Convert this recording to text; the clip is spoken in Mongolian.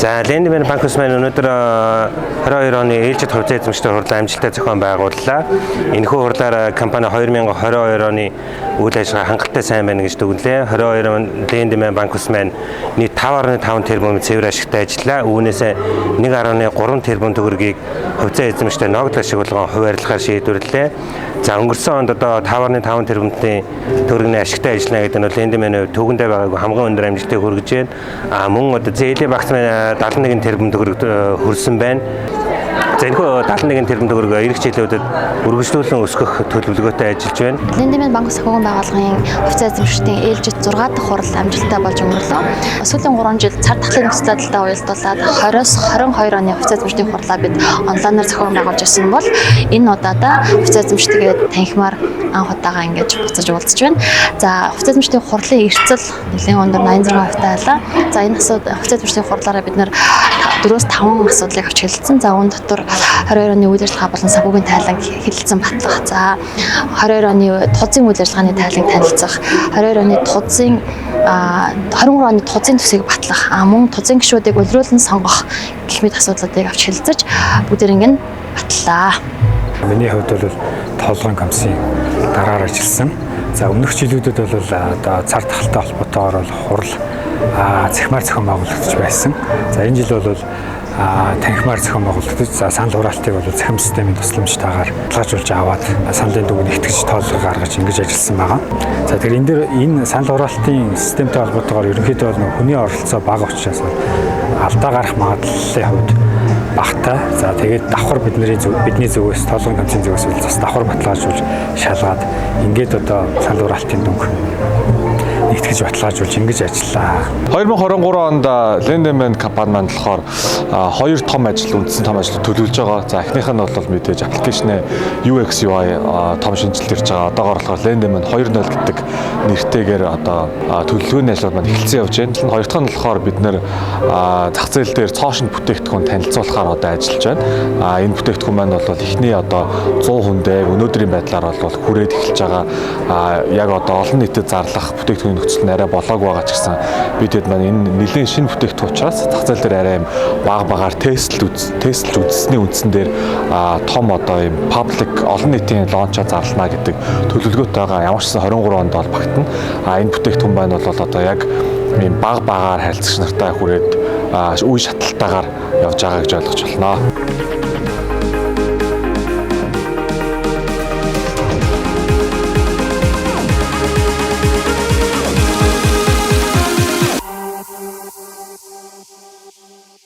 За Lendman Bank-ус маань өнөөдөр 22 оны ээлжид хувьцаа эзэмшдэг хурлаа амжилттай зохион байгууллаа. Энэхүү хурлаар компани 2022 оны үйл ажиллагаа хангалттай сайн байна гэж дүгнэлээ. 22 он Lendman Bank-ус маань нийт 5.5 тэрбум цэвэр ашигтай ажиллаа. Үүнээсээ 1.3 тэрбум төгрөгийг хувьцаа эзэмшдэг ногдол ашиглалгын хуваарлахаар шийдвэрлэлээ. За өнгөрсөн онд одоо 5.5 тэрбумын төгрөгийн ашигтай ажиллана гэдэг нь Lendman төгөндөө байгаагүй хамгийн өндөр амжилтыг хүргэж байна. Мөн одоо зээлийн багц маань 71 тэрбум төгрөг хүрсэн байна. За энэхүү 71 тэрбум төгрөг эх жилүүдэд үргэлжлүүлэн өсгөх төлөвлөгөөтэй ажиллаж байна. Lendman банк санхүүгийн байгууллагын хувьцаа эзэмшигчдийн ээлжид 6 дахь хурал амжилттай болж өнгөрлөө. Сүүлийн 3 жил цар тахлын нөхцөл байдалтай уялдуулаад 20-с 22 оны хувьцаа эзэмшигчдийн хурлаа бид онлайнаар зохион байгуулж ирсэн бол энэ удаадаа хувьцаа эзэмшигчдээ танхимаар анх удаага ингэж буцаж уулзж байна. За хувьцаа эзэмшигчдийн хурлын эрсдэл нэлээд өндөр 86% байлаа. За энэ хувьцаа эзэмшигчдийн хурлаараа бид нэр 4-5 асуудлыг авч хэлэлцэн. За үүн дотор 22 оны үйл ажиллагаа болон санхүүгийн тайланг хэлэлцэн батлах. За 22 оны тузын үйл ажиллагааны тайланг танилцах. 22 оны тузын 23 оны тузын төсвийг батлах. Мөн тузын гишүүдийг улируулан сонгох гэх мэт асуудлуудыг авч хэлэлцэж бүгдээр ингэ батлаа. Миний хувьд бол толгойн комиссын дараагаар ажилласан. За өмнөх жилүүдэд бол одоо цар тахалтай холбоотойгоор бол хурал цахимаар зохион байгуулагдаж байсан. За энэ жил бол танхимаар зохион байгуулагдаж, за санал хураалтыг бол цахим системийн тусламжтайгаар баталгаажуулж аваад саналын дүгнэлт итгэж тооллого гаргаж ингэж ажилласан байгаа. За тэгэхээр энэ дээр энэ санал хураалтын системтэй холбоотойгоор ерөнхийдөө бол хүний оролцоо бага учраас алдаа гарах магадлалын хувьд багтай. За тэгээд давхар бидний зүгээс тоолгын комиссийн зүгээс бол бас давхар баталгаажуулж шалгаад ингээд одоо санал хураалтын дүнг нэгтгэж баталгаажуулж ингэж ажиллаа. 2023 онд Lendman компани маань болохоор хоёр том ажил, үндсэн том ажил төлөвлөж байгаа. За эхнийх нь бол мэдээж аппликейшны UX UI том шинжилэлт ирж байгаа. Одоогоор болохоор Lendman 2.0 гэдэг нэртэйгээр одоо төлөвлөгөөний ажлууд маань эхэлсэн явж байна. Хоёр дахь нь болохоор бид нэр зах зээл дээр цоошин бүтээгдэхүүн танилцуулахаар одоо ажиллаж байна. Энэ бүтээгдэхүүн маань бол эхний одоо 100 хүндээ өнөөдрийн байдлаар бол хүрээд эхэлж байгаа. Яг одоо олон нийтэд зарлах бүтээгдэхүүн нөхцөл нь арай болоог байгаа ч гэсэн бидэд маань энэ нэлийн шинэ бүтээгдэхүүн учраас зах зээл дээр арай юм багаар тестэлж үзсний үндсэн дээр том одоо юм паблик олон нийтийн лончо зарлана гэдэг төлөвлөгөөтэй байгаа. Ямар ч гэсэн 23 онд бол багтана. Энэ бүтээгдэхүүн маань бол одоо яг юм багаар харилцагч нартай хүрээд үе шаталтайгаар явж байгаа гэж ойлгож байна.